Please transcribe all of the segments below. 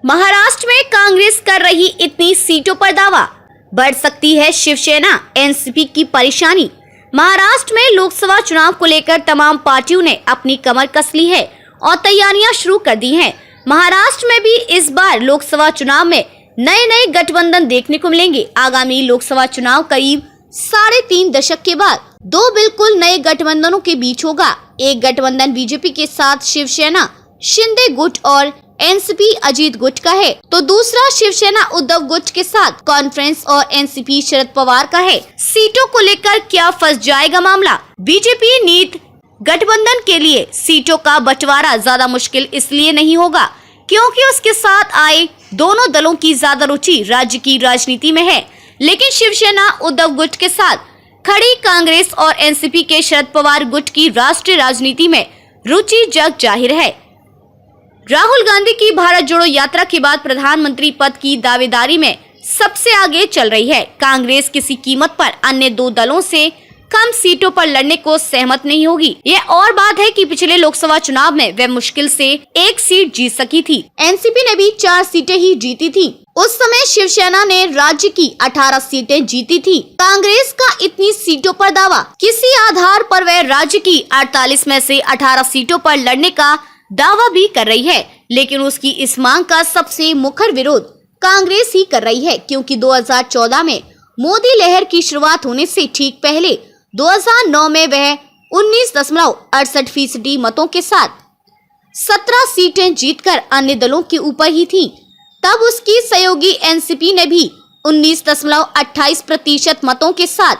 महाराष्ट्र में कांग्रेस कर रही इतनी सीटों पर दावा, बढ़ सकती है शिवसेना एनसीपी की परेशानी। महाराष्ट्र में लोकसभा चुनाव को लेकर तमाम पार्टियों ने अपनी कमर कस ली है और तैयारियां शुरू कर दी हैं। महाराष्ट्र में भी इस बार लोकसभा चुनाव में नए नए गठबंधन देखने को मिलेंगे। आगामी लोकसभा चुनाव करीब 3.5 दशक के बाद दो बिल्कुल नए गठबंधनों के बीच होगा। एक गठबंधन बीजेपी के साथ शिवसेना शिंदे गुट और एनसीपी अजीत गुट का है, तो दूसरा शिवसेना उद्धव गुट के साथ कॉन्फ्रेंस और एनसीपी शरद पवार का है। सीटों को लेकर क्या फंस जाएगा मामला? बीजेपी नीत गठबंधन के लिए सीटों का बंटवारा ज्यादा मुश्किल इसलिए नहीं होगा क्योंकि उसके साथ आए दोनों दलों की ज्यादा रुचि राज्य की राजनीति में है, लेकिन शिवसेना उद्धव गुट के साथ खड़ी कांग्रेस और एनसीपी के शरद पवार गुट की राष्ट्रीय राजनीति में रुचि जग जाहिर है। राहुल गांधी की भारत जोड़ो यात्रा के बाद प्रधानमंत्री पद की दावेदारी में सबसे आगे चल रही है। कांग्रेस किसी कीमत पर अन्य दो दलों से कम सीटों पर लड़ने को सहमत नहीं होगी। यह और बात है कि पिछले लोकसभा चुनाव में वह मुश्किल से 1 सीट जीत सकी थी। एनसीपी ने भी 4 सीटें ही जीती थी। उस समय शिवसेना ने राज्य की 18 सीटें जीती थी। कांग्रेस का इतनी सीटों पर दावा, किसी आधार पर वह राज्य की 48 में से 18 सीटों पर लड़ने का दावा भी कर रही है, लेकिन उसकी इस मांग का सबसे मुखर विरोध कांग्रेस ही कर रही है, क्योंकि 2014 में मोदी लहर की शुरुआत होने से ठीक पहले 2009 में वह 19.68% मतों के साथ 17 सीटें जीतकर अन्य दलों के ऊपर ही थी। तब उसकी सहयोगी एनसीपी ने भी 19.28% मतों के साथ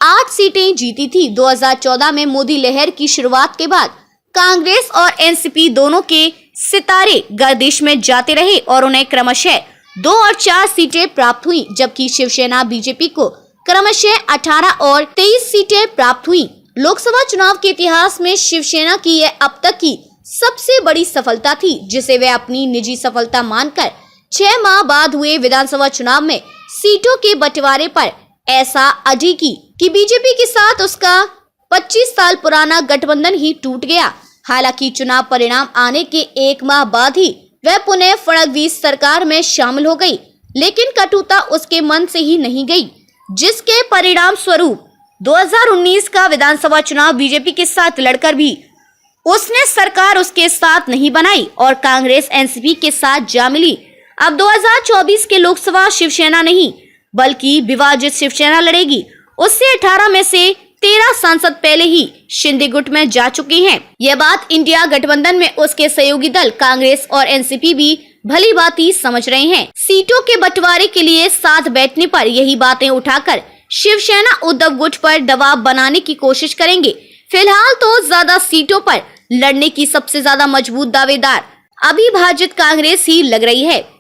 8 सीटें जीती थी। 2014 में मोदी लहर की शुरुआत के बाद कांग्रेस और एनसीपी दोनों के सितारे गर्दिश में जाते रहे और उन्हें क्रमशः 2 और 4 सीटें प्राप्त हुई, जबकि शिवसेना बीजेपी को क्रमशः 18 और 23 सीटें प्राप्त हुई। लोकसभा चुनाव के इतिहास में शिवसेना की यह अब तक की सबसे बड़ी सफलता थी, जिसे वे अपनी निजी सफलता मानकर 6 माह बाद हुए विधानसभा चुनाव में सीटों के बंटवारे पर ऐसा अड़ी कि बीजेपी के साथ उसका 25 साल पुराना गठबंधन ही टूट गया। हालांकि चुनाव परिणाम आने के 1 माह बाद ही वह पुनः फडणवीस सरकार में शामिल हो गई, लेकिन कटुता उसके मन से ही नहीं गई, जिसके परिणाम स्वरूप 2019 का विधानसभा चुनाव बीजेपी के साथ लड़कर भी उसने सरकार उसके साथ नहीं बनाई और कांग्रेस एनसीपी के साथ जा मिली। अब 2024 के लोकसभा शिवसेना नहीं बल्कि विभाजित शिवसेना लड़ेगी। उससे 18 में से 13 सांसद पहले ही शिंदे गुट में जा चुके हैं। यह बात इंडिया गठबंधन में उसके सहयोगी दल कांग्रेस और एनसीपी भी भली भांति समझ रहे हैं। सीटों के बंटवारे के लिए साथ बैठने पर यही बातें उठाकर शिवसेना उद्धव गुट पर दबाव बनाने की कोशिश करेंगे। फिलहाल तो ज्यादा सीटों पर लड़ने की सबसे ज्यादा मजबूत दावेदार अविभाजित कांग्रेस ही लग रही है।